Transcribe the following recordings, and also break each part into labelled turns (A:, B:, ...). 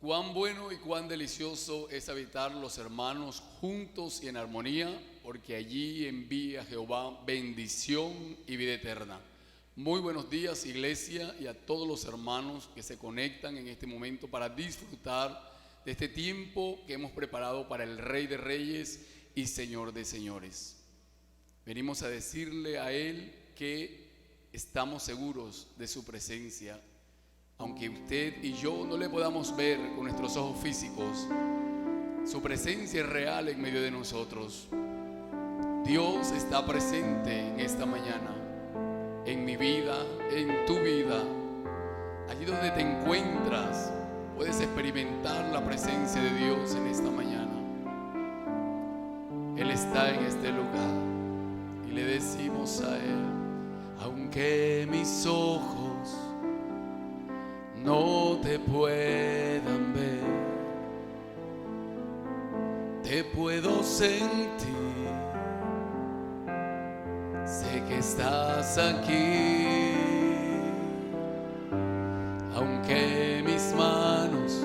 A: Cuán bueno y cuán delicioso es habitar los hermanos juntos y en armonía, porque allí envía Jehová bendición y vida eterna. Muy buenos días, iglesia, y a todos los hermanos que se conectan en este momento para disfrutar de este tiempo que hemos preparado para el Rey de Reyes y Señor de Señores. Venimos a decirle a Él que estamos seguros de su presencia. Aunque usted y yo no le podamos ver con nuestros ojos físicos, su presencia es real en medio de nosotros. Dios está presente en esta mañana, en mi vida, en tu vida. Allí donde te encuentras, puedes experimentar la presencia de Dios en esta mañana. Él está en este lugar y le decimos a Él: aunque mis ojos no te puedan ver, te puedo sentir. Sé que estás aquí. Aunque mis manos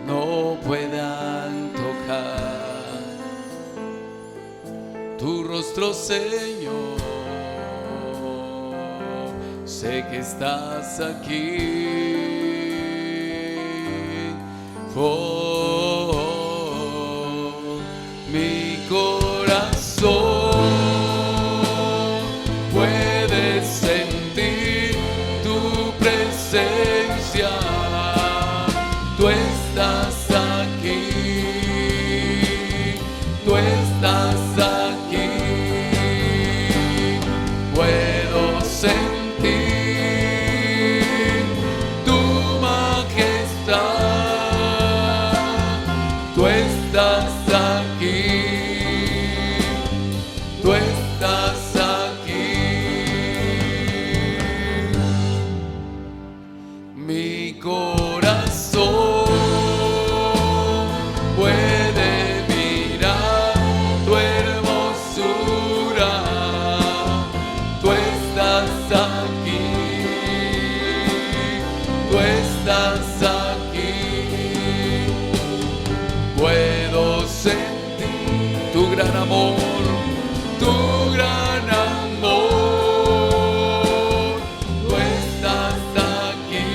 A: no puedan tocar tu rostro, Señor, sé que estás aquí. Oh, mi corazón puede sentir tu presencia. Tú estás aquí. Tú estás aquí. Puedo sentir tú estás aquí, tú estás aquí. Mi corazón puede mirar tu hermosura. Tú estás aquí, tú estás aquí. Puedo sentir tu gran amor, tu gran amor. Tú estás aquí,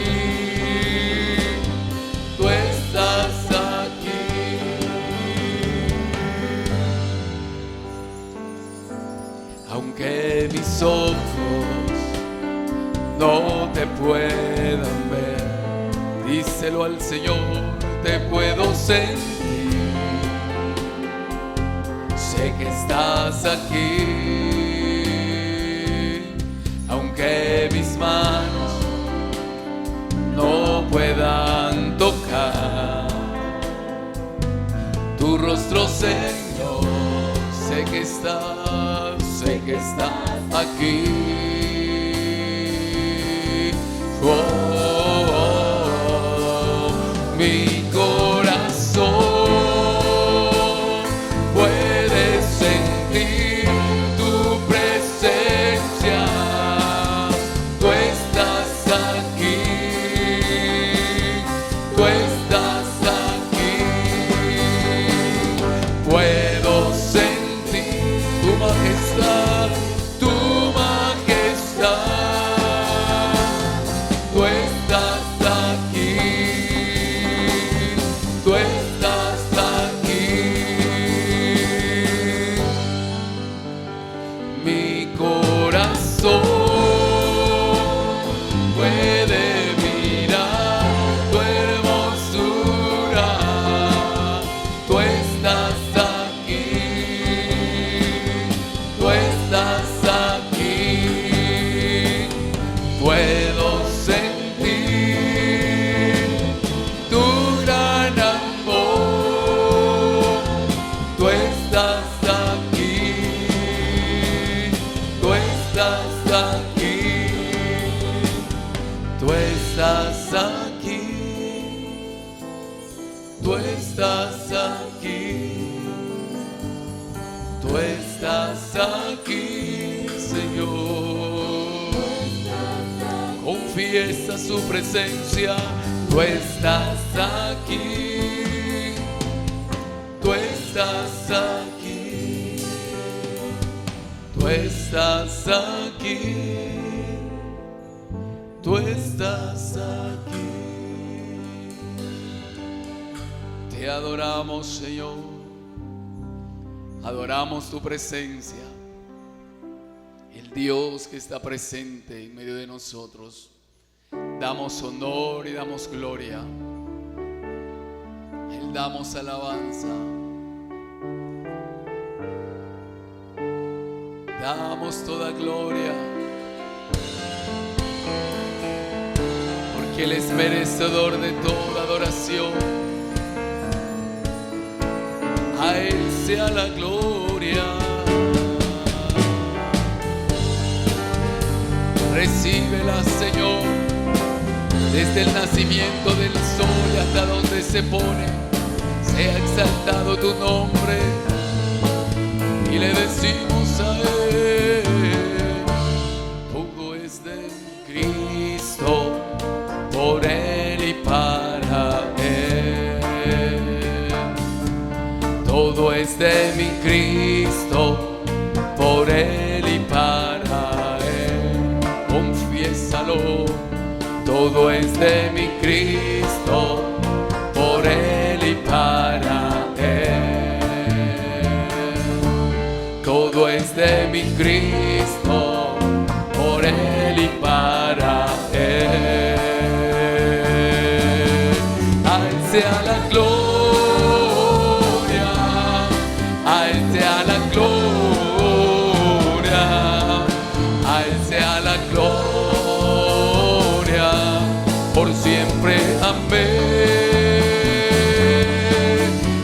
A: tú estás aquí. Aunque mis ojos no te puedan ver, díselo al Señor: te puedo sentir. Sé que estás aquí. Aunque mis manos no puedan tocar tu rostro, Señor, sé que estás aquí. Mi corazón puede sentir tu presencia. Tú estás aquí, tú estás aquí. Puedo sentir tu majestad, tu majestad. Tú estás aquí. Tú estás aquí. Mi corazón puede mirar tu hermosura. Tú estás aquí. Tú estás aquí. Puedo sentir tu gran amor. Tú estás aquí. Tú estás aquí. Tú estás aquí. Tú estás aquí. Tú estás aquí, Señor. confiesa su presencia. Tú estás aquí, tú estás aquí, tú estás aquí, tú estás aquí. Te adoramos, Señor, adoramos tu presencia, el Dios que está presente en medio de nosotros. Damos honor y damos gloria, a Él damos alabanza, damos toda gloria, porque Él es merecedor de toda adoración. A Él sea la gloria. Recíbela, Señor, desde el nacimiento del sol hasta donde se pone. Sea exaltado tu nombre y le decimos a Él: todo es de Cristo, por Él y para Él. Todo es de mi Cristo, por Él y para Él. Confiésalo. Todo es de mi Cristo, por Él y para Él. Todo es de mi Cristo, por Él y para Él. A Él sea la gloria, a Él sea la gloria, a Él sea la gloria. Por siempre, amén.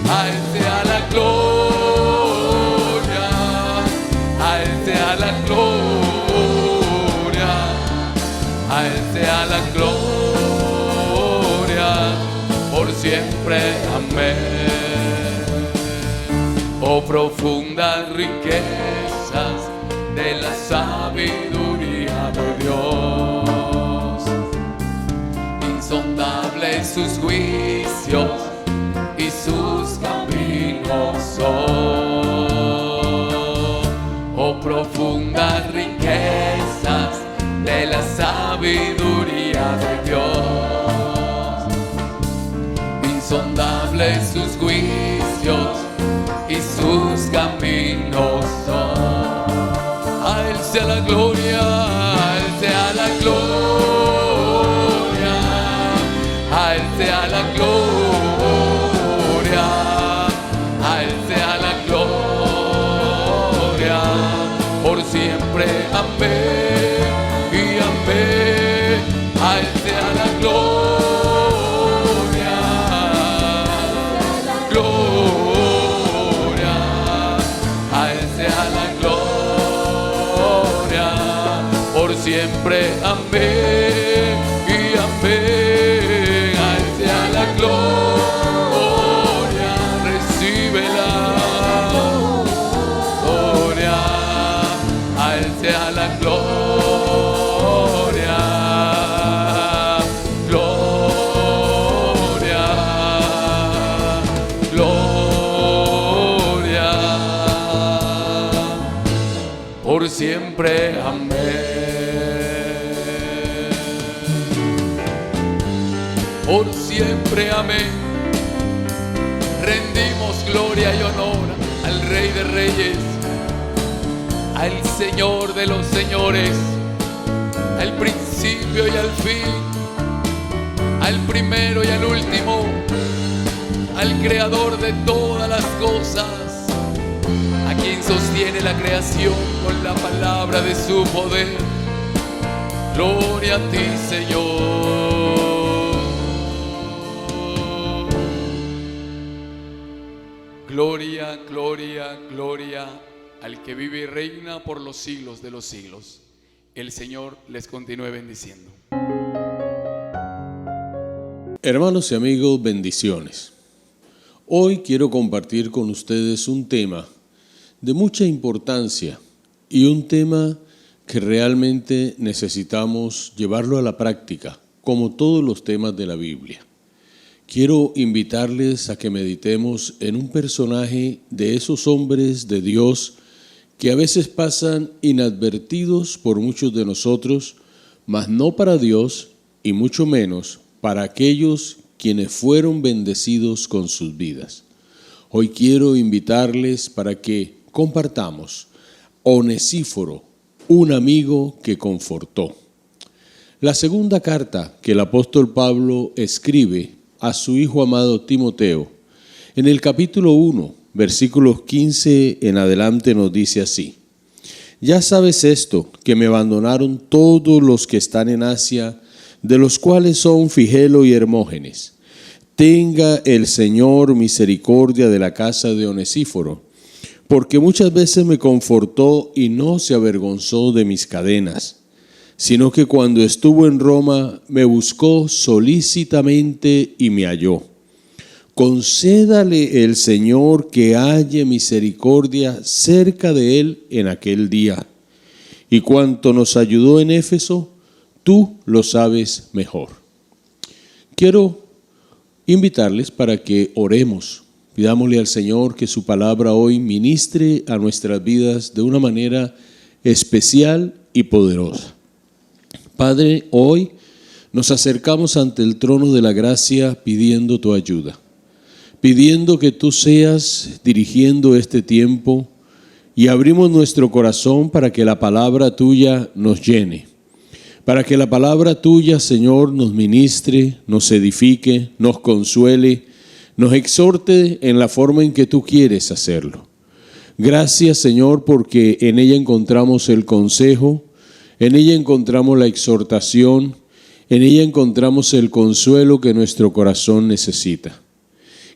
A: A Él sea la gloria, a Él sea la gloria, a Él sea la gloria, por siempre, amén. Oh, profundas riquezas de la sabiduría de Dios, insondables sus juicios y sus caminos son. Oh, profundas riquezas de la sabiduría de Dios, insondables sus juicios y sus caminos son. A Él sea la gloria, a Él sea la gloria, a Él sea la gloria, a Él sea la gloria, por siempre, amén y amén. A Él sea la gloria, gloria, a Él sea la gloria, por siempre, amén y amén. A Él sea la gloria, recíbela, gloria, a Él sea la gloria, gloria, gloria, por siempre, amén. Por siempre, amén. Rendimos gloria y honor al Rey de Reyes, al Señor de los señores, al principio y al fin, al primero y al último, al Creador de todas las cosas, a quien sostiene la creación con la palabra de su poder. Gloria a ti, Señor. Gloria, gloria, gloria al que vive y reina por los siglos de los siglos. El Señor les continúe bendiciendo.
B: Hermanos y amigos, bendiciones. Hoy quiero compartir con ustedes un tema de mucha importancia y un tema que realmente necesitamos llevarlo a la práctica, como todos los temas de la Biblia. Quiero invitarles a que meditemos en un personaje de esos hombres de Dios que a veces pasan inadvertidos por muchos de nosotros, mas no para Dios y mucho menos para aquellos quienes fueron bendecidos con sus vidas. Hoy quiero invitarles para que compartamos Onesíforo, un amigo que confortó. La segunda carta que el apóstol Pablo escribe a su hijo amado Timoteo, en el capítulo 1, versículos 15 en adelante nos dice así: Ya sabes esto, que me abandonaron todos los que están en Asia, de los cuales son Figelo y Hermógenes. Tenga el Señor misericordia de la casa de Onesíforo, porque muchas veces me confortó y no se avergonzó de mis cadenas, sino que cuando estuvo en Roma me buscó solícitamente y me halló. Concédale el Señor que halle misericordia cerca de él en aquel día. Y cuanto nos ayudó en Éfeso, tú lo sabes mejor. Quiero invitarles para que oremos. Pidámosle al Señor que su palabra hoy ministre a nuestras vidas de una manera especial y poderosa. Padre, hoy nos acercamos ante el trono de la gracia pidiendo tu ayuda, pidiendo que tú seas dirigiendo este tiempo, y abrimos nuestro corazón para que la palabra tuya nos llene, para que la palabra tuya, Señor, nos ministre, nos edifique, nos consuele, nos exhorte en la forma en que tú quieres hacerlo. Gracias, Señor, porque en ella encontramos el consejo, en ella encontramos la exhortación, en ella encontramos el consuelo que nuestro corazón necesita.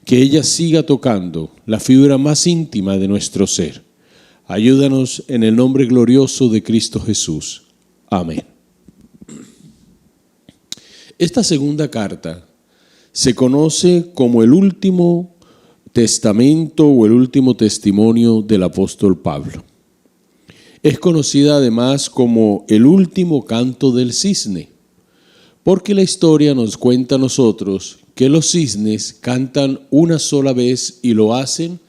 B: Que ella siga tocando la fibra más íntima de nuestro ser. Ayúdanos en el nombre glorioso de Cristo Jesús. Amén. Esta segunda carta se conoce como el último testamento o el último testimonio del apóstol Pablo. Es conocida además como el último canto del cisne, porque la historia nos cuenta a nosotros que los cisnes cantan una sola vez y lo hacen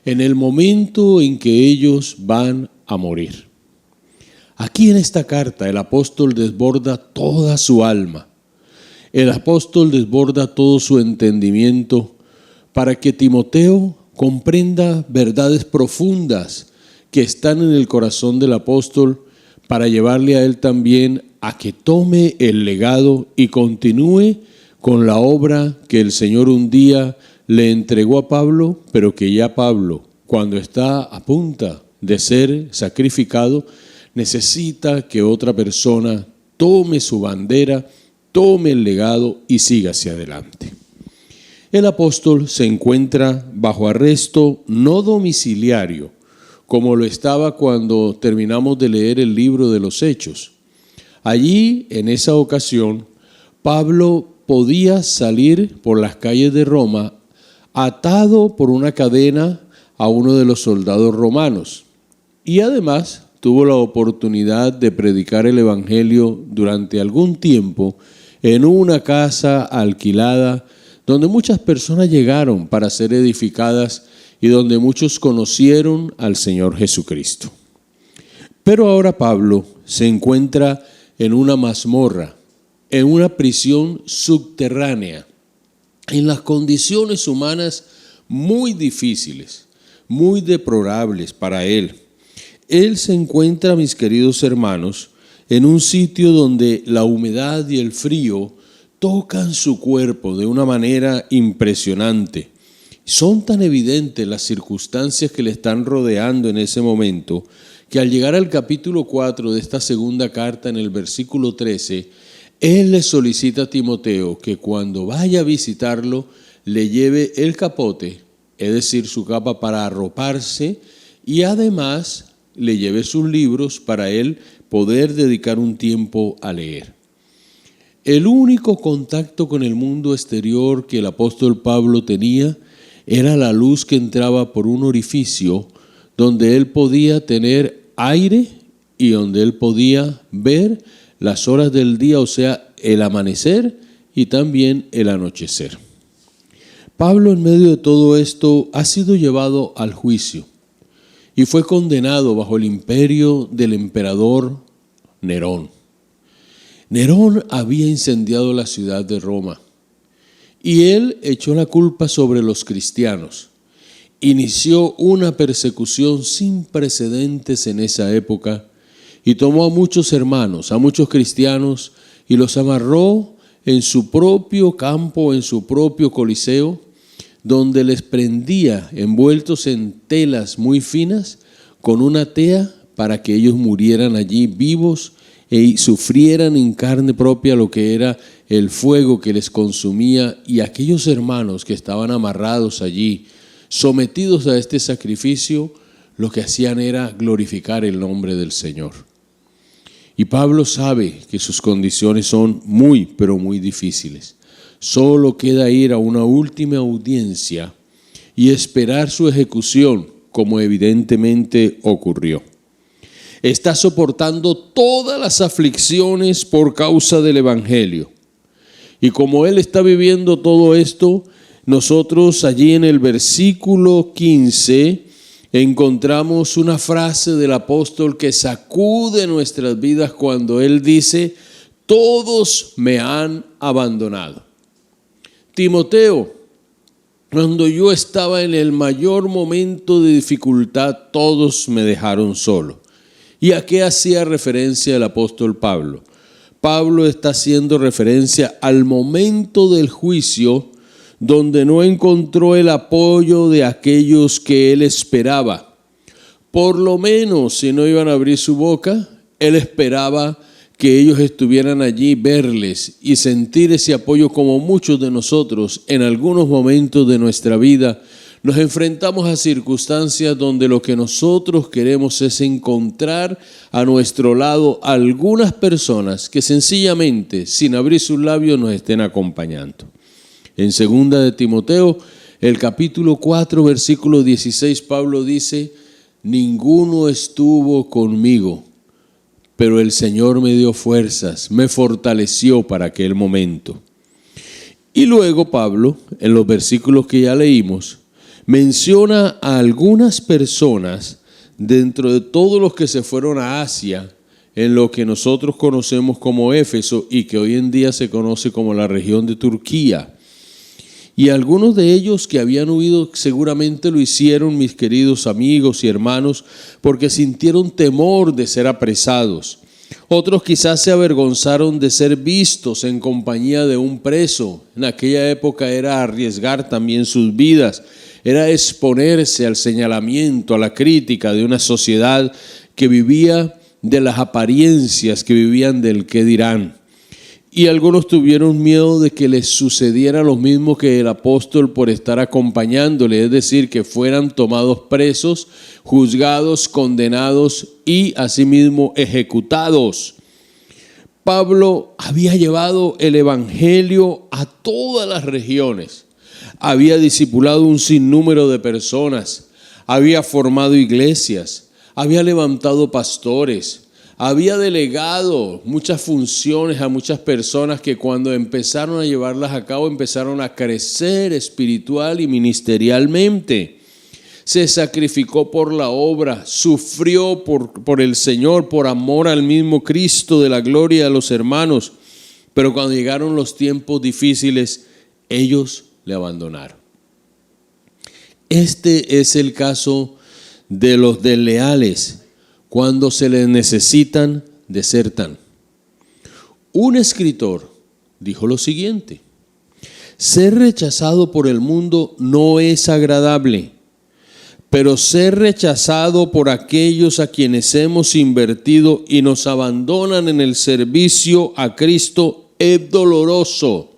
B: en el momento en que ellos van a morir. Aquí en esta carta el apóstol desborda toda su alma. El apóstol desborda todo su entendimiento para que Timoteo comprenda verdades profundas que están en el corazón del apóstol, para llevarle a él también a que tome el legado y continúe con la obra que el Señor un día le entregó a Pablo, pero que ya Pablo, cuando está a punto de ser sacrificado, necesita que otra persona tome su bandera, tome el legado y siga hacia adelante. El apóstol se encuentra bajo arresto no domiciliario, como lo estaba cuando terminamos de leer el libro de los Hechos. Allí, en esa ocasión, Pablo podía salir por las calles de Roma atado por una cadena a uno de los soldados romanos, y además tuvo la oportunidad de predicar el evangelio durante algún tiempo en una casa alquilada donde muchas personas llegaron para ser edificadas y donde muchos conocieron al Señor Jesucristo. Pero ahora Pablo se encuentra en una mazmorra, en una prisión subterránea, en las condiciones humanas muy difíciles, muy deplorables para él. Él se encuentra, mis queridos hermanos, en un sitio donde la humedad y el frío tocan su cuerpo de una manera impresionante. Son tan evidentes las circunstancias que le están rodeando en ese momento, que al llegar al capítulo 4 de esta segunda carta, en el versículo 13, él le solicita a Timoteo que cuando vaya a visitarlo le lleve el capote, es decir, su capa para arroparse, y además le lleve sus libros para él poder dedicar un tiempo a leer. El único contacto con el mundo exterior que el apóstol Pablo tenía era la luz que entraba por un orificio donde él podía tener aire y donde él podía ver las horas del día, o sea, el amanecer y también el anochecer. Pablo, en medio de todo esto, ha sido llevado al juicio y fue condenado bajo el imperio del emperador Nerón. Nerón había incendiado la ciudad de Roma y él echó la culpa sobre los cristianos. Inició una persecución sin precedentes en esa época y tomó a muchos hermanos, a muchos cristianos, y los amarró en su propio campo, en su propio coliseo, donde les prendía envueltos en telas muy finas con una tea para que ellos murieran allí vivos y sufrieran en carne propia lo que era el fuego que les consumía. Y aquellos hermanos que estaban amarrados allí, sometidos a este sacrificio, lo que hacían era glorificar el nombre del Señor. Y Pablo sabe que sus condiciones son muy, pero muy difíciles. Solo queda ir a una última audiencia y esperar su ejecución, como evidentemente ocurrió. Está soportando todas las aflicciones por causa del Evangelio. Y como él está viviendo todo esto, nosotros allí en el versículo 15 encontramos una frase del apóstol que sacude nuestras vidas cuando él dice: todos me han abandonado. Timoteo, cuando yo estaba en el mayor momento de dificultad, todos me dejaron solo. ¿Y a qué hacía referencia el apóstol Pablo? Pablo está haciendo referencia al momento del juicio, donde no encontró el apoyo de aquellos que él esperaba. Por lo menos, si no iban a abrir su boca, él esperaba que ellos estuvieran allí, verles y sentir ese apoyo, como muchos de nosotros en algunos momentos de nuestra vida nos enfrentamos a circunstancias donde lo que nosotros queremos es encontrar a nuestro lado algunas personas que sencillamente, sin abrir sus labios, nos estén acompañando. En 2 de Timoteo, el capítulo 4, versículo 16, Pablo dice: ninguno estuvo conmigo, pero el Señor me dio fuerzas, me fortaleció para aquel momento. Y luego Pablo, en los versículos que ya leímos, menciona a algunas personas dentro de todos los que se fueron a Asia, en lo que nosotros conocemos como Éfeso y que hoy en día se conoce como la región de Turquía. Y algunos de ellos que habían huido seguramente lo hicieron, mis queridos amigos y hermanos, porque sintieron temor de ser apresados. Otros quizás se avergonzaron de ser vistos en compañía de un preso. En aquella época era arriesgar también sus vidas, era exponerse al señalamiento, a la crítica de una sociedad que vivía de las apariencias, que vivían del qué dirán. Y algunos tuvieron miedo de que les sucediera lo mismo que el apóstol por estar acompañándole, es decir, que fueran tomados presos, juzgados, condenados y asimismo ejecutados. Pablo había llevado el evangelio a todas las regiones, había discipulado un sinnúmero de personas, había formado iglesias, había levantado pastores, había delegado muchas funciones a muchas personas que cuando empezaron a llevarlas a cabo empezaron a crecer espiritual y ministerialmente. Se sacrificó por la obra, sufrió por el Señor, por amor al mismo Cristo de la gloria a los hermanos. Pero cuando llegaron los tiempos difíciles, ellos le abandonaron. Este es el caso de los desleales, cuando se les necesitan, desertan. Un escritor dijo lo siguiente: ser rechazado por el mundo no es agradable, pero ser rechazado por aquellos a quienes hemos invertido y nos abandonan en el servicio a Cristo es doloroso.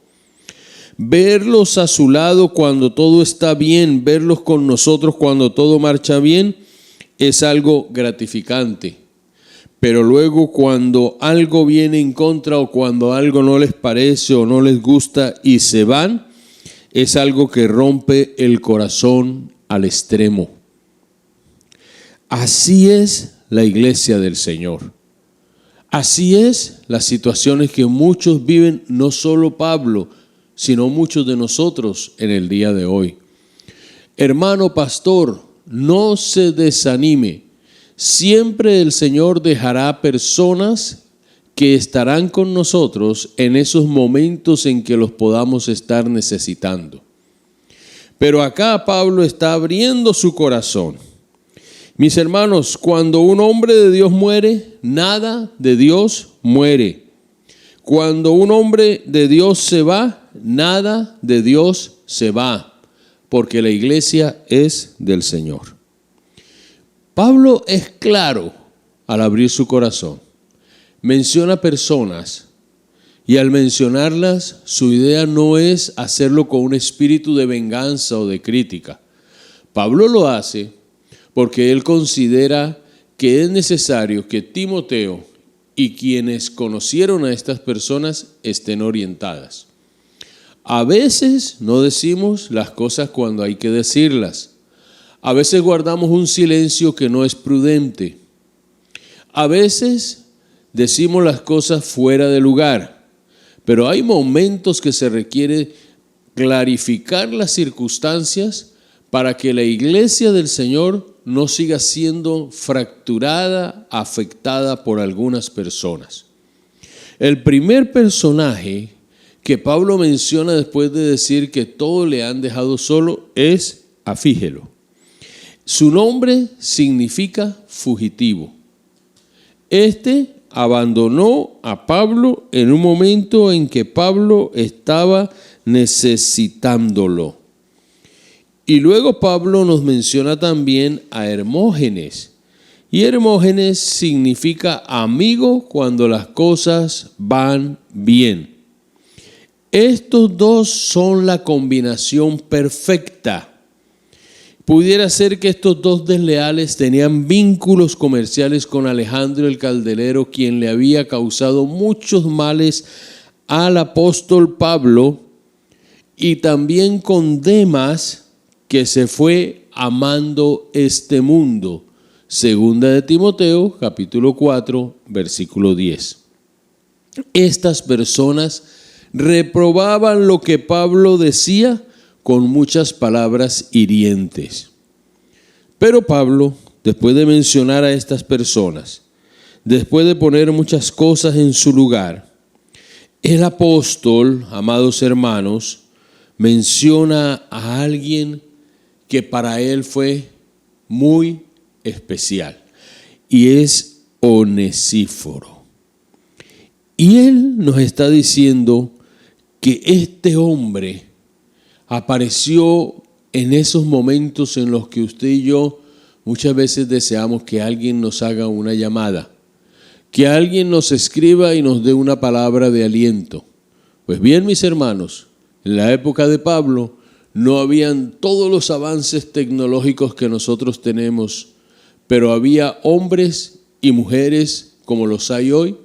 B: Verlos a su lado cuando todo está bien, verlos con nosotros cuando todo marcha bien, es algo gratificante. Pero luego cuando algo viene en contra o cuando algo no les parece o no les gusta y se van, es algo que rompe el corazón al extremo. Así es la iglesia del Señor. Así es las situaciones que muchos viven, no solo Pablo, sino muchos de nosotros en el día de hoy. Hermano pastor, no se desanime. Siempre el Señor dejará personas que estarán con nosotros en esos momentos en que los podamos estar necesitando. Pero acá Pablo está abriendo su corazón. Mis hermanos, cuando un hombre de Dios muere, nada de Dios muere. Cuando un hombre de Dios se va, nada de Dios se va, porque la iglesia es del Señor. Pablo es claro al abrir su corazón. Menciona personas y al mencionarlas, su idea no es hacerlo con un espíritu de venganza o de crítica. Pablo lo hace porque él considera que es necesario que Timoteo y quienes conocieron a estas personas estén orientadas. A veces no decimos las cosas cuando hay que decirlas. A veces guardamos un silencio que no es prudente. A veces decimos las cosas fuera de lugar. Pero hay momentos que se requiere clarificar las circunstancias para que la iglesia del Señor no siga siendo fracturada, afectada por algunas personas. El primer personaje que Pablo menciona después de decir que todos le han dejado solo es a Fígelo. Su nombre significa fugitivo. Este abandonó a Pablo en un momento en que Pablo estaba necesitándolo. Y luego Pablo nos menciona también a Hermógenes. Y Hermógenes significa amigo cuando las cosas van bien. Estos dos son la combinación perfecta. Pudiera ser que estos dos desleales tenían vínculos comerciales con Alejandro el Calderero, quien le había causado muchos males al apóstol Pablo, y también con Demas, que se fue amando este mundo. Segunda de Timoteo, capítulo 4, versículo 10. Estas personas reprobaban lo que Pablo decía con muchas palabras hirientes. Pero Pablo, después de mencionar a estas personas, después de poner muchas cosas en su lugar, el apóstol, amados hermanos, menciona a alguien que para él fue muy especial, y es Onesíforo. Y él nos está diciendo que este hombre apareció en esos momentos en los que usted y yo muchas veces deseamos que alguien nos haga una llamada, que alguien nos escriba y nos dé una palabra de aliento. Pues bien, mis hermanos, en la época de Pablo no habían todos los avances tecnológicos que nosotros tenemos, pero había hombres y mujeres como los hay hoy,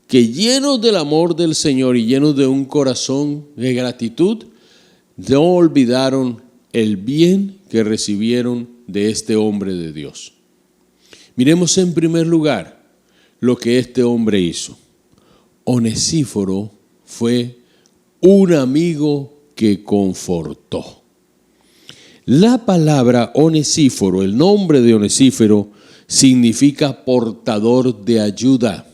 B: que llenos del amor del Señor y llenos de un corazón de gratitud, no olvidaron el bien que recibieron de este hombre de Dios. Miremos en primer lugar lo que este hombre hizo. Onesíforo fue un amigo que confortó. La palabra Onesíforo, el nombre de Onesíforo, significa portador de ayuda.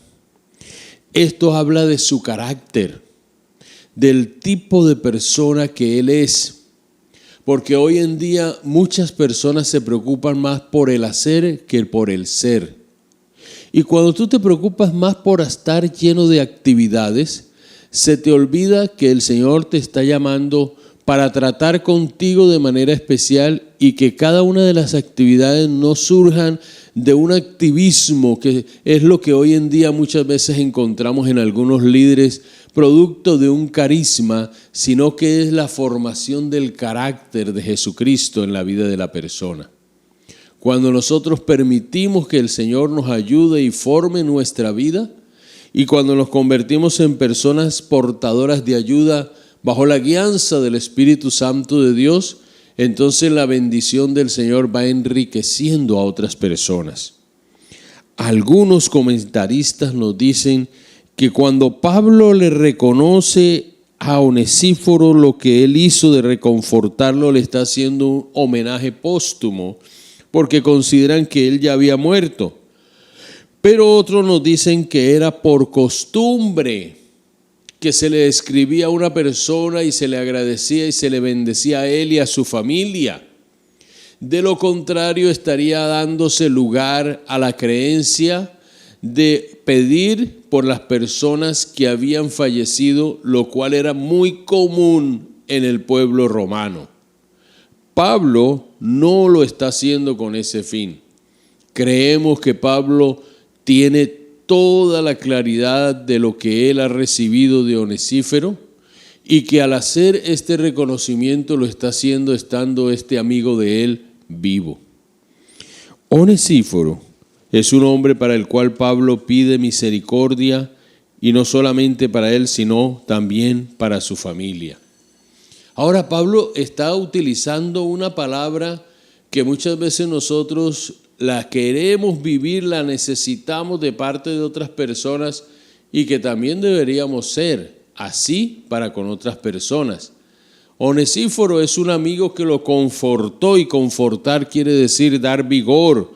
B: Esto habla de su carácter, del tipo de persona que él es. Porque hoy en día muchas personas se preocupan más por el hacer que por el ser. Y cuando tú te preocupas más por estar lleno de actividades, se te olvida que el Señor te está llamando para tratar contigo de manera especial, y que cada una de las actividades no surjan de un activismo, que es lo que hoy en día muchas veces encontramos en algunos líderes, producto de un carisma, sino que es la formación del carácter de Jesucristo en la vida de la persona. Cuando nosotros permitimos que el Señor nos ayude y forme nuestra vida, y cuando nos convertimos en personas portadoras de ayuda bajo la guianza del Espíritu Santo de Dios, entonces la bendición del Señor va enriqueciendo a otras personas. algunos comentaristas nos dicen que cuando Pablo le reconoce a Onesíforo lo que él hizo de reconfortarlo, le está haciendo un homenaje póstumo, porque consideran que él ya había muerto. Pero otros nos dicen que era por costumbre, que se le escribía a una persona y se le agradecía y se le bendecía a él y a su familia. De lo contrario, estaría dándose lugar a la creencia de pedir por las personas que habían fallecido, lo cual era muy común en el pueblo romano. Pablo no lo está haciendo con ese fin. Creemos que Pablo tiene toda la claridad de lo que él ha recibido de Onesíforo y que al hacer este reconocimiento lo está haciendo estando este amigo de él vivo. Onesíforo es un hombre para el cual Pablo pide misericordia, y no solamente para él, sino también para su familia. Ahora Pablo está utilizando una palabra que muchas veces nosotros la queremos vivir, la necesitamos de parte de otras personas y que también deberíamos ser así para con otras personas. Onesíforo es un amigo que lo confortó, y confortar quiere decir dar vigor,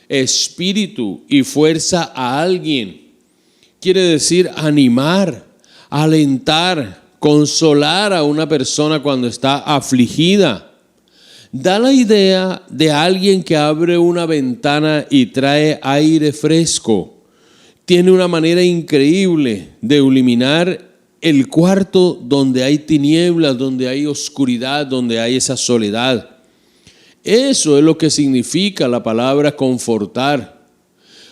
B: espíritu y fuerza a alguien. Quiere decir animar, alentar, consolar a una persona cuando está afligida. Da la idea de alguien que abre una ventana y trae aire fresco. Tiene una manera increíble de iluminar el cuarto donde hay tinieblas, donde hay oscuridad, donde hay esa soledad. Eso es lo que significa la palabra confortar.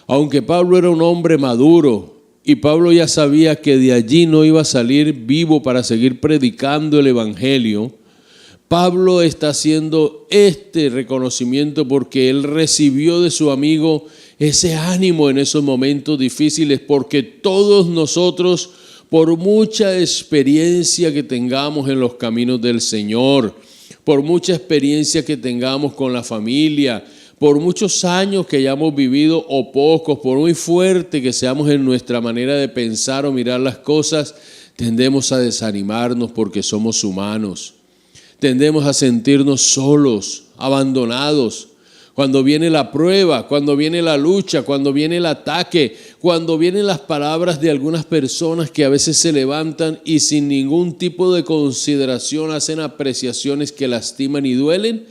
B: Aunque Pablo era un hombre maduro y Pablo ya sabía que de allí no iba a salir vivo para seguir predicando el evangelio, Pablo está haciendo este reconocimiento porque él recibió de su amigo ese ánimo en esos momentos difíciles, porque todos nosotros, por mucha experiencia que tengamos en los caminos del Señor, por mucha experiencia que tengamos con la familia, por muchos años que hayamos vivido o pocos, por muy fuerte que seamos en nuestra manera de pensar o mirar las cosas, tendemos a desanimarnos porque somos humanos. Tendemos a sentirnos solos, abandonados. Cuando viene la prueba, cuando viene la lucha, cuando viene el ataque, cuando vienen las palabras de algunas personas que a veces se levantan y sin ningún tipo de consideración hacen apreciaciones que lastiman y duelen,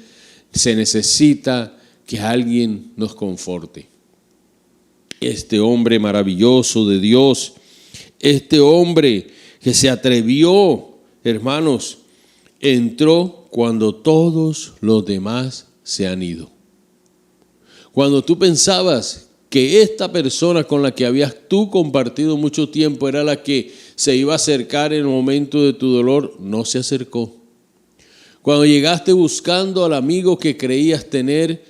B: se necesita que alguien nos conforte. Este hombre maravilloso de Dios, este hombre que se atrevió, hermanos, entró cuando todos los demás se han ido. Cuando tú pensabas que esta persona con la que habías tú compartido mucho tiempo era la que se iba a acercar en el momento de tu dolor, no se acercó. Cuando llegaste buscando al amigo que creías tener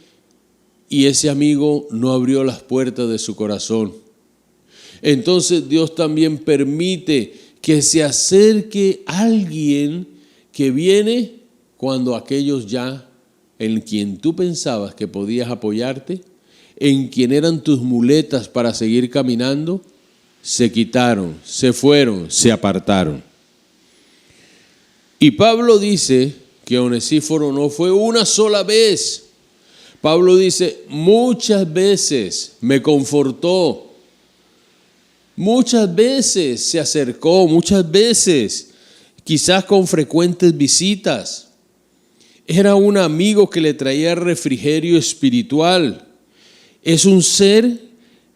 B: y ese amigo no abrió las puertas de su corazón, entonces Dios también permite que se acerque alguien que viene cuando aquellos ya en quien tú pensabas que podías apoyarte, en quien eran tus muletas para seguir caminando, se quitaron, se fueron, se apartaron. Y Pablo dice que Onesíforo no fue una sola vez. Pablo dice, muchas veces me confortó, muchas veces se acercó, muchas veces, quizás con frecuentes visitas. Era un amigo que le traía refrigerio espiritual. Es un ser,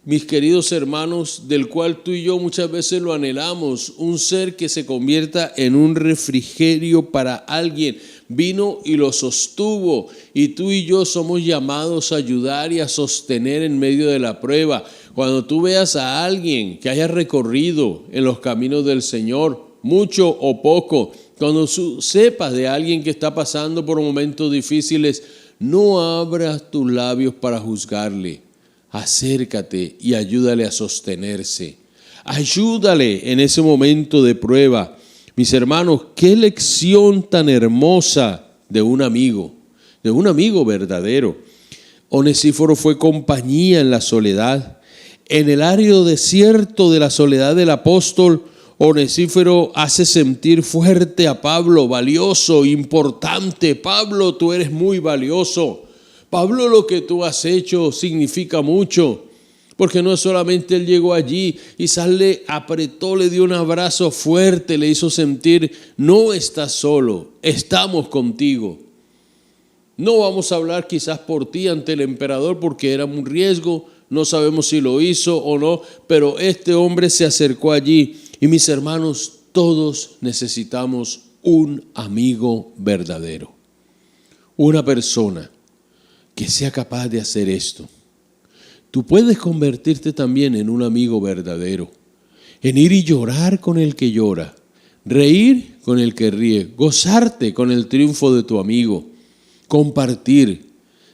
B: mis queridos hermanos, del cual tú y yo muchas veces lo anhelamos, un ser que se convierta en un refrigerio para alguien. Vino y lo sostuvo, y tú y yo somos llamados a ayudar y a sostener en medio de la prueba. Cuando tú veas a alguien que haya recorrido en los caminos del Señor, mucho o poco, cuando sepas de alguien que está pasando por momentos difíciles, no abras tus labios para juzgarle. Acércate y ayúdale a sostenerse. Ayúdale en ese momento de prueba. Mis hermanos, qué lección tan hermosa de un amigo verdadero. Onesíforo fue compañía en la soledad. En el árido desierto de la soledad del apóstol, Onesíforo hace sentir fuerte a Pablo, valioso, importante. Pablo, tú eres muy valioso. Pablo, lo que tú has hecho significa mucho. Porque no solamente él llegó allí y le apretó, le dio un abrazo fuerte, le hizo sentir, no estás solo, estamos contigo. No vamos a hablar quizás por ti ante el emperador porque era un riesgo, no sabemos si lo hizo o no, pero este hombre se acercó allí. Y mis hermanos, todos necesitamos un amigo verdadero, una persona que sea capaz de hacer esto. Tú puedes convertirte también en un amigo verdadero, en ir y llorar con el que llora, reír con el que ríe, gozarte con el triunfo de tu amigo, compartir,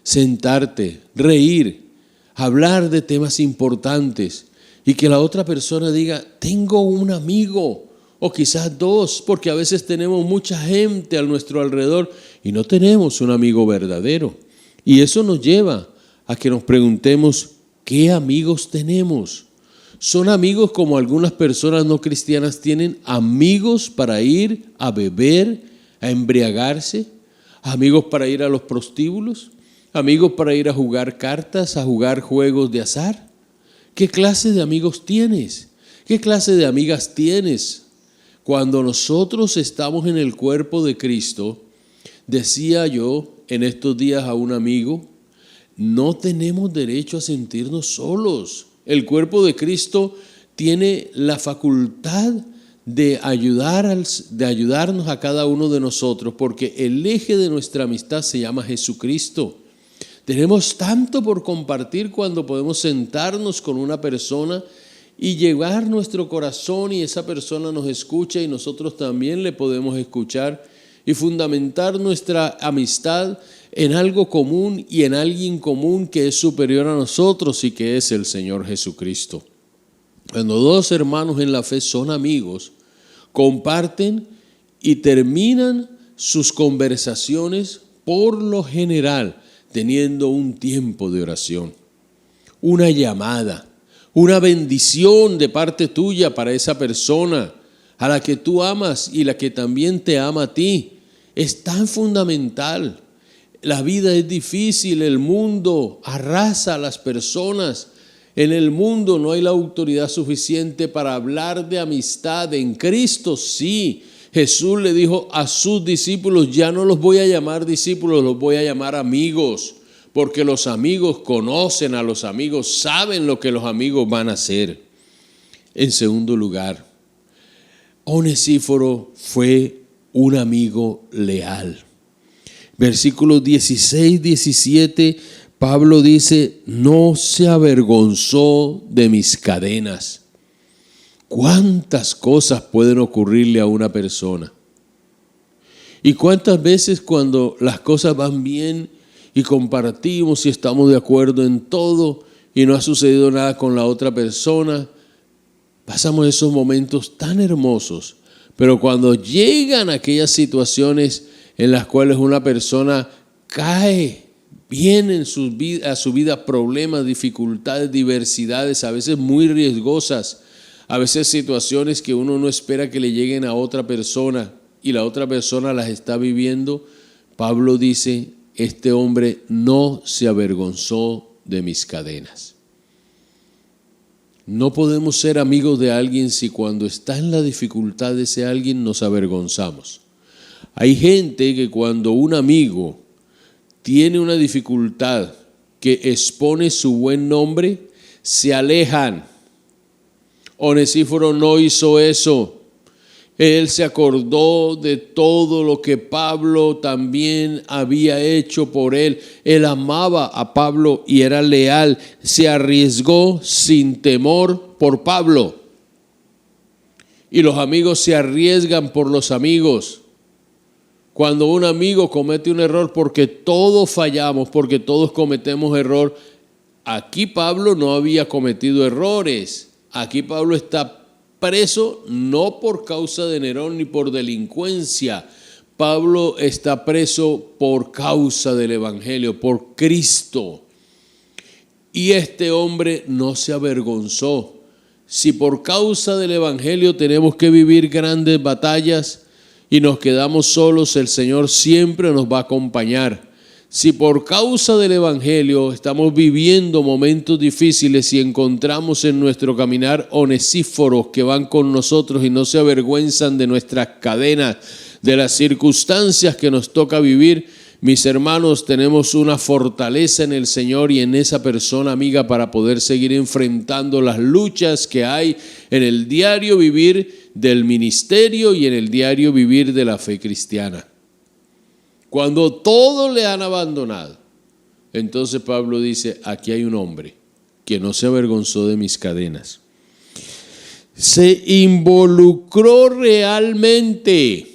B: sentarte, reír, hablar de temas importantes y que la otra persona diga, tengo un amigo o quizás dos, porque a veces tenemos mucha gente a nuestro alrededor y no tenemos un amigo verdadero. Y eso nos lleva a que nos preguntemos, ¿qué amigos tenemos? ¿Son amigos como algunas personas no cristianas tienen? ¿Amigos para ir a beber, a embriagarse? ¿Amigos para ir a los prostíbulos? ¿Amigos para ir a jugar cartas, a jugar juegos de azar? ¿Qué clase de amigos tienes? ¿Qué clase de amigas tienes? Cuando nosotros estamos en el cuerpo de Cristo, decía yo en estos días a un amigo, no tenemos derecho a sentirnos solos. El cuerpo de Cristo tiene la facultad de ayudarnos a cada uno de nosotros, porque el eje de nuestra amistad se llama Jesucristo. Tenemos tanto por compartir cuando podemos sentarnos con una persona y llevar nuestro corazón y esa persona nos escucha y nosotros también le podemos escuchar y fundamentar nuestra amistad en algo común y en alguien común que es superior a nosotros y que es el Señor Jesucristo. Cuando dos hermanos en la fe son amigos, comparten y terminan sus conversaciones por lo general teniendo un tiempo de oración, una llamada, una bendición de parte tuya para esa persona a la que tú amas y la que también te ama a ti. Es tan fundamental. La vida es difícil, el mundo arrasa a las personas. En el mundo no hay la autoridad suficiente para hablar de amistad. En Cristo sí. Jesús le dijo a sus discípulos, ya no los voy a llamar discípulos, los voy a llamar amigos, porque los amigos conocen a los amigos, saben lo que los amigos van a hacer. En segundo lugar, Onesíforo fue un amigo leal. Versículos 16, 17, Pablo dice, no se avergonzó de mis cadenas. ¿Cuántas cosas pueden ocurrirle a una persona? ¿Y cuántas veces cuando las cosas van bien y compartimos y estamos de acuerdo en todo y no ha sucedido nada con la otra persona, pasamos esos momentos tan hermosos, pero cuando llegan aquellas situaciones en las cuales una persona cae, vienen a su vida problemas, dificultades, diversidades, a veces muy riesgosas, a veces situaciones que uno no espera que le lleguen a otra persona y la otra persona las está viviendo. Pablo dice, este hombre no se avergonzó de mis cadenas. No podemos ser amigos de alguien si cuando está en la dificultad de ese alguien nos avergonzamos. Hay gente que cuando un amigo tiene una dificultad que expone su buen nombre, se alejan. Onesíforo no hizo eso. Él se acordó de todo lo que Pablo también había hecho por él. Él amaba a Pablo y era leal. Se arriesgó sin temor por Pablo. Y los amigos se arriesgan por los amigos. Cuando un amigo comete un error, porque todos fallamos, porque todos cometemos error. Aquí Pablo no había cometido errores. Aquí Pablo está preso no por causa de Nerón ni por delincuencia. Pablo está preso por causa del Evangelio, por Cristo. Y este hombre no se avergonzó. Si por causa del evangelio tenemos que vivir grandes batallas y nos quedamos solos, el Señor siempre nos va a acompañar. Si por causa del evangelio estamos viviendo momentos difíciles y encontramos en nuestro caminar onesíforos que van con nosotros y no se avergüenzan de nuestras cadenas, de las circunstancias que nos toca vivir, mis hermanos, tenemos una fortaleza en el Señor y en esa persona amiga para poder seguir enfrentando las luchas que hay en el diario vivir del ministerio y en el diario vivir de la fe cristiana. Cuando todos le han abandonado, entonces Pablo dice, aquí hay un hombre que no se avergonzó de mis cadenas. Se involucró realmente,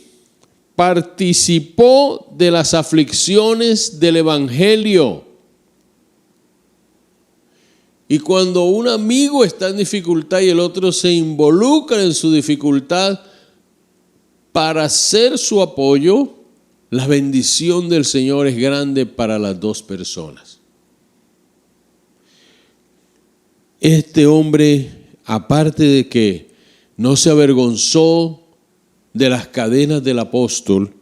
B: participó de las aflicciones del evangelio. Y cuando un amigo está en dificultad y el otro se involucra en su dificultad para ser su apoyo, la bendición del Señor es grande para las dos personas. Este hombre, aparte de que no se avergonzó de las cadenas del apóstol,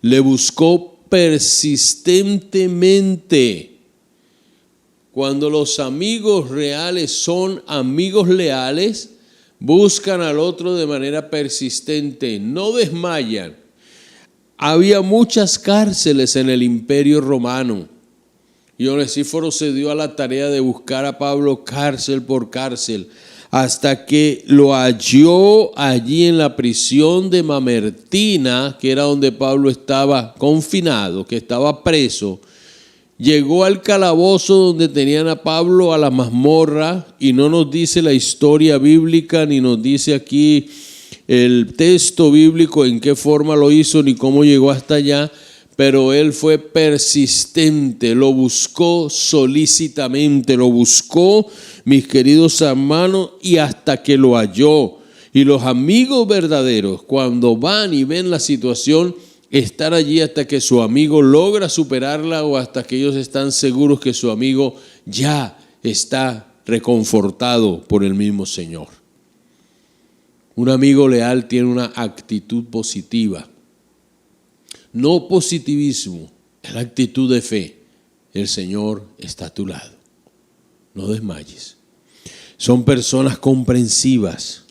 B: le buscó persistentemente. Cuando los amigos reales son amigos leales, buscan al otro de manera persistente, no desmayan. Había muchas cárceles en el Imperio Romano y Onesíforo se dio a la tarea de buscar a Pablo cárcel por cárcel hasta que lo halló allí en la prisión de Mamertina, que era donde Pablo estaba confinado, que estaba preso. Llegó al calabozo donde tenían a Pablo, a la mazmorra, y no nos dice la historia bíblica ni nos dice aquí el texto bíblico en qué forma lo hizo ni cómo llegó hasta allá, pero él fue persistente, lo buscó solícitamente, lo buscó, mis queridos hermanos, y hasta que lo halló. Y los amigos verdaderos, cuando van y ven la situación, están allí hasta que su amigo logra superarla o hasta que ellos están seguros que su amigo ya está reconfortado por el mismo Señor. Un amigo leal tiene una actitud positiva, no positivismo, es la actitud de fe. El Señor está a tu lado, no desmayes. Son personas comprensivas,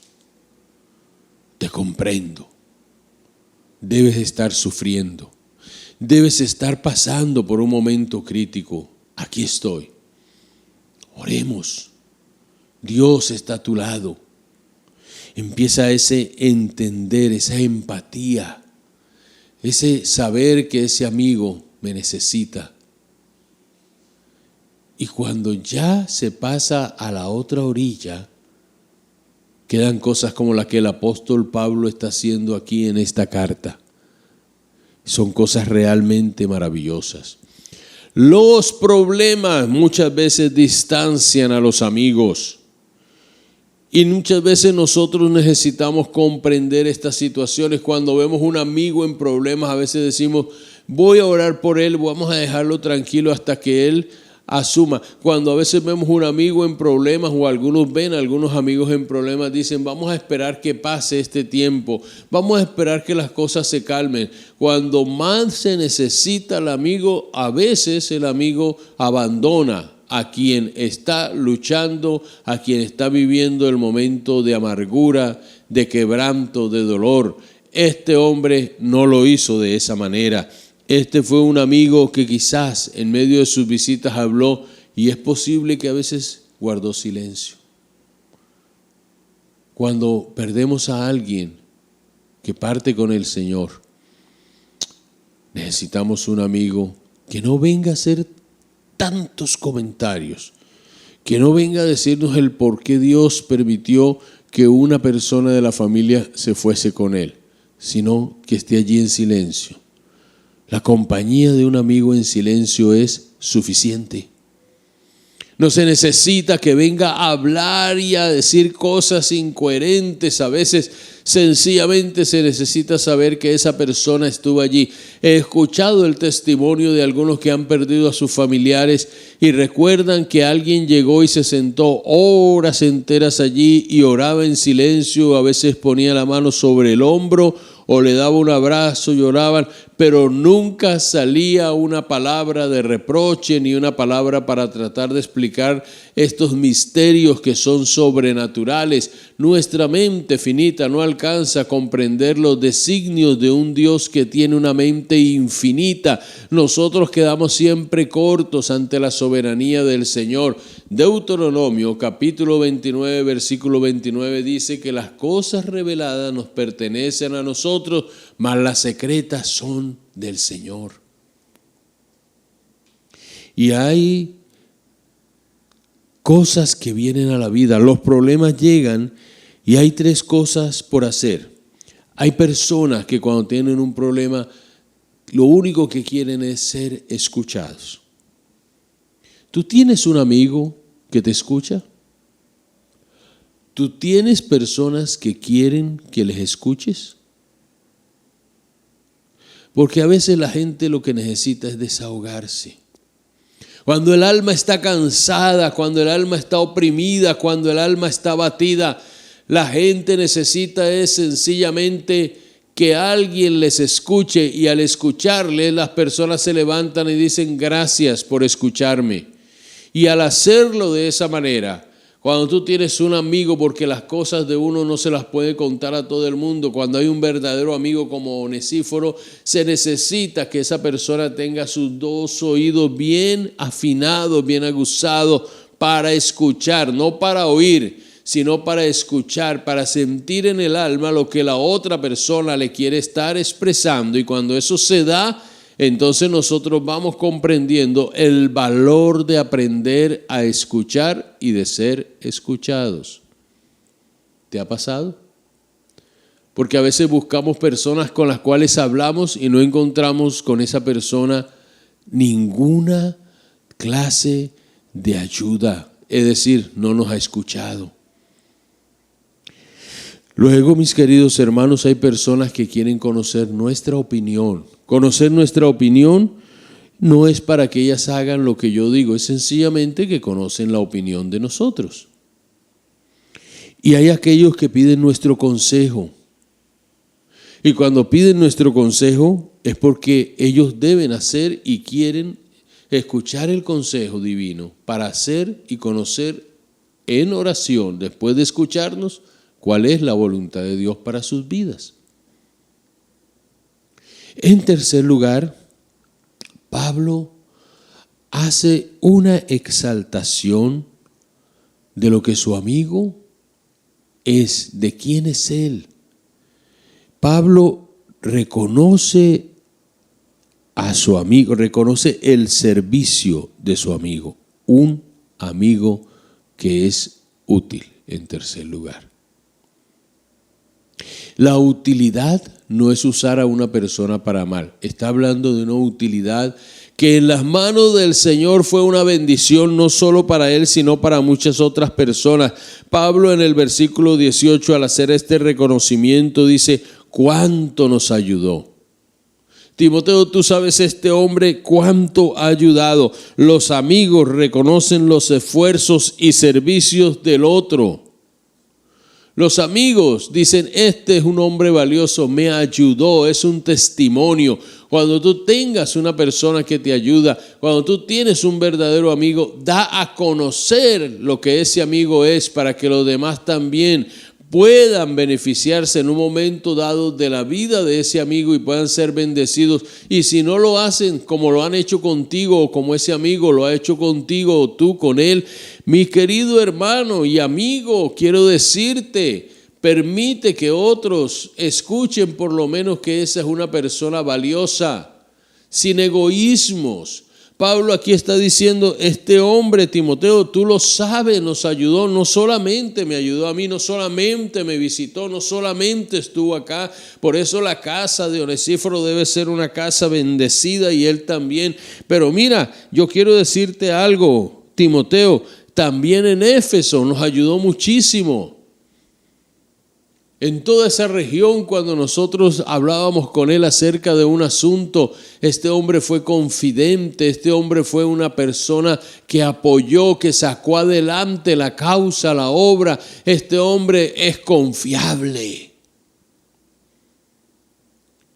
B: te comprendo. Debes estar sufriendo, debes estar pasando por un momento crítico. Aquí estoy. Oremos. Dios está a tu lado. Empieza ese entender, esa empatía, ese saber que ese amigo me necesita. Y cuando ya se pasa a la otra orilla, quedan cosas como las que el apóstol Pablo está haciendo aquí en esta carta. Son cosas realmente maravillosas. Los problemas muchas veces distancian a los amigos. Y muchas veces nosotros necesitamos comprender estas situaciones. Cuando vemos un amigo en problemas, a veces decimos, voy a orar por él, vamos a dejarlo tranquilo hasta que él asuma. Cuando a veces vemos un amigo en problemas o algunos ven a algunos amigos en problemas, dicen, vamos a esperar que pase este tiempo, vamos a esperar que las cosas se calmen. Cuando más se necesita al amigo, a veces el amigo abandona a quien está luchando, a quien está viviendo el momento de amargura, de quebranto, de dolor. Este hombre no lo hizo de esa manera. Este fue un amigo que quizás en medio de sus visitas habló y es posible que a veces guardó silencio. Cuando perdemos a alguien que parte con el Señor, necesitamos un amigo que no venga a hacer tantos comentarios, que no venga a decirnos el por qué Dios permitió que una persona de la familia se fuese con él, sino que esté allí en silencio. La compañía de un amigo en silencio es suficiente. No se necesita que venga a hablar y a decir cosas incoherentes. A veces sencillamente se necesita saber que esa persona estuvo allí. He escuchado el testimonio de algunos que han perdido a sus familiares y recuerdan que alguien llegó y se sentó horas enteras allí y oraba en silencio. A veces ponía la mano sobre el hombro o le daba un abrazo, lloraban, pero nunca salía una palabra de reproche ni una palabra para tratar de explicar estos misterios que son sobrenaturales. Nuestra mente finita no alcanza a comprender los designios de un Dios que tiene una mente infinita. Nosotros quedamos siempre cortos ante la soberanía del Señor. Deuteronomio capítulo 29, versículo 29 dice que las cosas reveladas nos pertenecen a nosotros, mas las secretas son del Señor. Y hay cosas que vienen a la vida, los problemas llegan y hay tres cosas por hacer. Hay personas que cuando tienen un problema, lo único que quieren es ser escuchados. ¿Tú tienes un amigo que te escucha? ¿Tú tienes personas que quieren que les escuches? Porque a veces la gente lo que necesita es desahogarse. Cuando el alma está cansada, cuando el alma está oprimida, cuando el alma está abatida, la gente necesita es sencillamente que alguien les escuche, y al escucharles las personas se levantan y dicen gracias por escucharme. Y al hacerlo de esa manera, cuando tú tienes un amigo, porque las cosas de uno no se las puede contar a todo el mundo, cuando hay un verdadero amigo como Onesíforo, se necesita que esa persona tenga sus dos oídos bien afinados, bien aguzados para escuchar, no para oír, sino para escuchar, para sentir en el alma lo que la otra persona le quiere estar expresando. Y cuando eso se da, entonces nosotros vamos comprendiendo el valor de aprender a escuchar y de ser escuchados. ¿Te ha pasado? Porque a veces buscamos personas con las cuales hablamos y no encontramos con esa persona ninguna clase de ayuda. Es decir, no nos ha escuchado. Luego, mis queridos hermanos, hay personas que quieren conocer nuestra opinión. Conocer nuestra opinión no es para que ellas hagan lo que yo digo, es sencillamente que conocen la opinión de nosotros. Y hay aquellos que piden nuestro consejo. Y cuando piden nuestro consejo es porque ellos deben hacer y quieren escuchar el consejo divino para hacer y conocer en oración, después de escucharnos, cuál es la voluntad de Dios para sus vidas. En tercer lugar, Pablo hace una exaltación de lo que su amigo es, de quién es él. Pablo reconoce a su amigo, reconoce el servicio de su amigo, un amigo que es útil, en tercer lugar. La utilidad no es usar a una persona para mal. Está hablando de una utilidad que en las manos del Señor fue una bendición no solo para él, sino para muchas otras personas. Pablo en el versículo 18, al hacer este reconocimiento, dice, ¿cuánto nos ayudó? Timoteo, tú sabes este hombre cuánto ha ayudado. Los amigos reconocen los esfuerzos y servicios del otro. Los amigos dicen, este es un hombre valioso, me ayudó, es un testimonio. Cuando tú tengas una persona que te ayuda, cuando tú tienes un verdadero amigo, da a conocer lo que ese amigo es para que los demás también puedan beneficiarse en un momento dado de la vida de ese amigo y puedan ser bendecidos. Y si no lo hacen como lo han hecho contigo o como ese amigo lo ha hecho contigo o tú con él, mi querido hermano y amigo, quiero decirte, permite que otros escuchen por lo menos que esa es una persona valiosa, sin egoísmos. Pablo aquí está diciendo, este hombre, Timoteo, tú lo sabes, nos ayudó, no solamente me ayudó a mí, no solamente me visitó, no solamente estuvo acá, por eso la casa de Onesíforo debe ser una casa bendecida y él también. Pero mira, yo quiero decirte algo, Timoteo, también en Éfeso, nos ayudó muchísimo. En toda esa región, cuando nosotros hablábamos con él acerca de un asunto, este hombre fue confidente, este hombre fue una persona que apoyó, que sacó adelante la causa, la obra. Este hombre es confiable.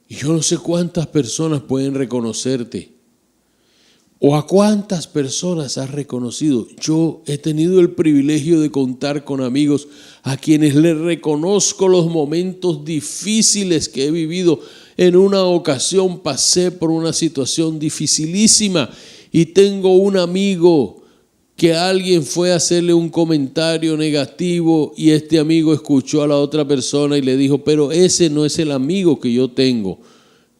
B: Y yo no sé cuántas personas pueden reconocerte. ¿O a cuántas personas has reconocido? Yo he tenido el privilegio de contar con amigos a quienes les reconozco los momentos difíciles que he vivido. En una ocasión pasé por una situación dificilísima y tengo un amigo que alguien fue a hacerle un comentario negativo y este amigo escuchó a la otra persona y le dijo, pero ese no es el amigo que yo tengo.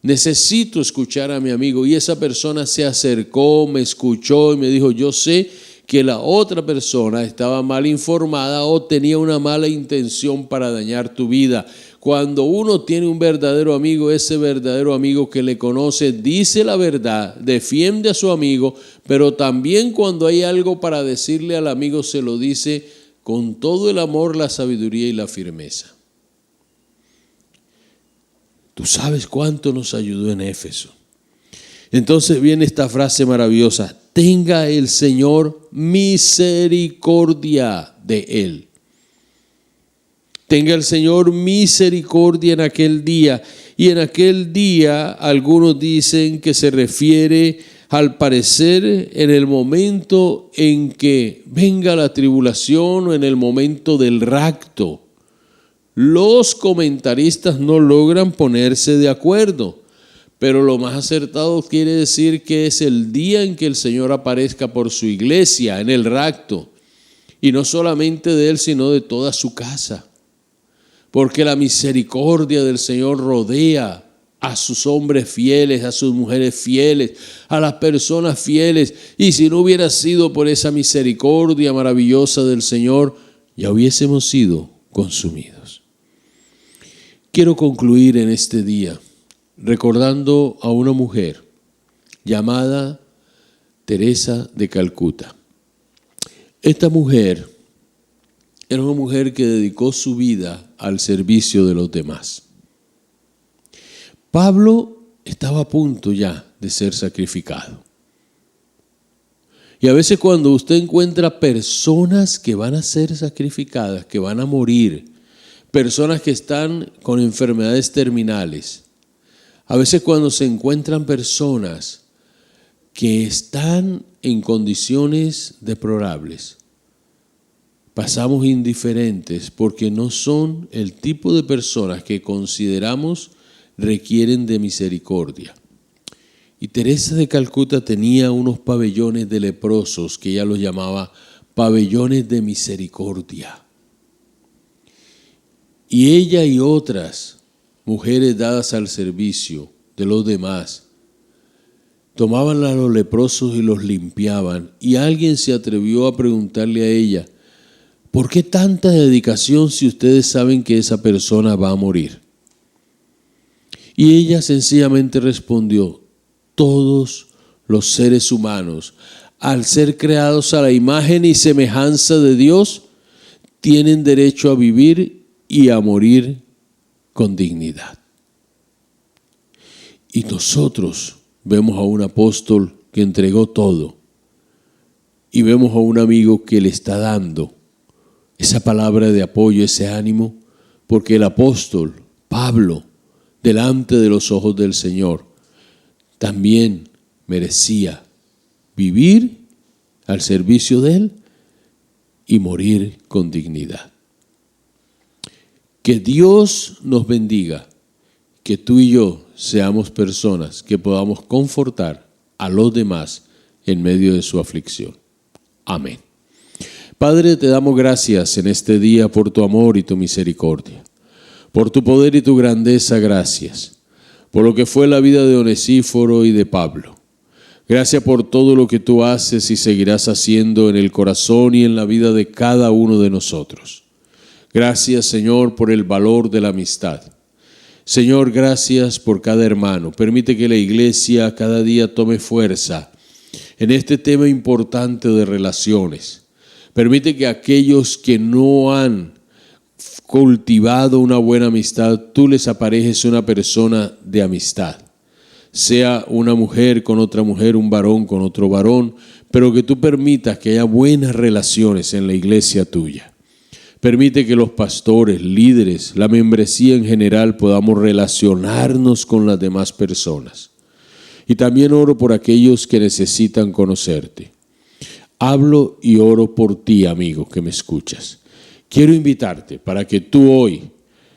B: Necesito escuchar a mi amigo. Y esa persona se acercó, me escuchó y me dijo, yo sé que la otra persona estaba mal informada o tenía una mala intención para dañar tu vida. Cuando uno tiene un verdadero amigo, ese verdadero amigo que le conoce, dice la verdad, defiende a su amigo, pero también cuando hay algo para decirle al amigo, se lo dice con todo el amor, la sabiduría y la firmeza. Tú sabes cuánto nos ayudó en Éfeso. Entonces viene esta frase maravillosa: tenga el Señor misericordia de él. Tenga el Señor misericordia en aquel día. Y en aquel día algunos dicen que se refiere, al parecer, en el momento en que venga la tribulación o en el momento del rapto. Los comentaristas no logran ponerse de acuerdo, pero lo más acertado quiere decir que es el día en que el Señor aparezca por su iglesia, en el rapto, y no solamente de él, sino de toda su casa, porque la misericordia del Señor rodea a sus hombres fieles, a sus mujeres fieles, a las personas fieles, y si no hubiera sido por esa misericordia maravillosa del Señor, ya hubiésemos sido consumidos. Quiero concluir en este día recordando a una mujer llamada Teresa de Calcuta. Esta mujer era una mujer que dedicó su vida al servicio de los demás. Pablo estaba a punto ya de ser sacrificado. Y a veces cuando usted encuentra personas que van a ser sacrificadas, que van a morir, personas que están con enfermedades terminales, a veces cuando se encuentran personas que están en condiciones deplorables, pasamos indiferentes porque no son el tipo de personas que consideramos requieren de misericordia. Y Teresa de Calcuta tenía unos pabellones de leprosos que ella los llamaba pabellones de misericordia. Y ella y otras mujeres dadas al servicio de los demás tomaban a los leprosos y los limpiaban. Y alguien se atrevió a preguntarle a ella, ¿por qué tanta dedicación si ustedes saben que esa persona va a morir? Y ella sencillamente respondió, todos los seres humanos, al ser creados a la imagen y semejanza de Dios, tienen derecho a vivir y a morir con dignidad. Y nosotros vemos a un apóstol que entregó todo y vemos a un amigo que le está dando esa palabra de apoyo, ese ánimo, porque el apóstol Pablo, delante de los ojos del Señor, también merecía vivir al servicio de Él y morir con dignidad. Que Dios nos bendiga, que tú y yo seamos personas que podamos confortar a los demás en medio de su aflicción. Amén. Padre, te damos gracias en este día por tu amor y tu misericordia, por tu poder y tu grandeza, gracias, por lo que fue la vida de Onesíforo y de Pablo. Gracias por todo lo que tú haces y seguirás haciendo en el corazón y en la vida de cada uno de nosotros. Gracias, Señor, por el valor de la amistad. Señor, gracias por cada hermano. Permite que la iglesia cada día tome fuerza en este tema importante de relaciones. Permite que aquellos que no han cultivado una buena amistad, tú les aparejes una persona de amistad. Sea una mujer con otra mujer, un varón con otro varón, pero que tú permitas que haya buenas relaciones en la iglesia tuya. Permite que los pastores, líderes, la membresía en general podamos relacionarnos con las demás personas. Y también oro por aquellos que necesitan conocerte. Hablo y oro por ti, amigo, que me escuchas. Quiero invitarte para que tú hoy,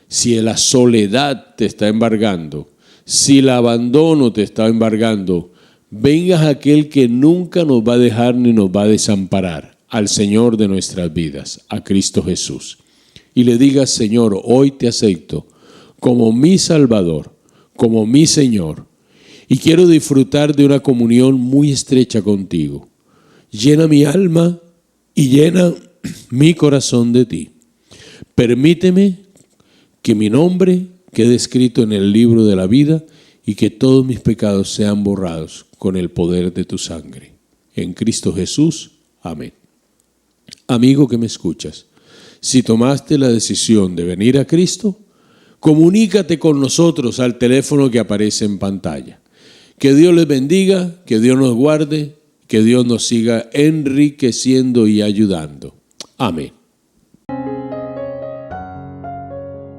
B: si la soledad te está embargando, si el abandono te está embargando, vengas a aquel que nunca nos va a dejar ni nos va a desamparar, al Señor de nuestras vidas, a Cristo Jesús. Y le digas: Señor, hoy te acepto como mi Salvador, como mi Señor, y quiero disfrutar de una comunión muy estrecha contigo. Llena mi alma y llena mi corazón de ti. Permíteme que mi nombre quede escrito en el libro de la vida y que todos mis pecados sean borrados con el poder de tu sangre. En Cristo Jesús. Amén. Amigo que me escuchas, si tomaste la decisión de venir a Cristo, comunícate con nosotros al teléfono que aparece en pantalla. Que Dios les bendiga, que Dios nos guarde, que Dios nos siga enriqueciendo y ayudando. Amén.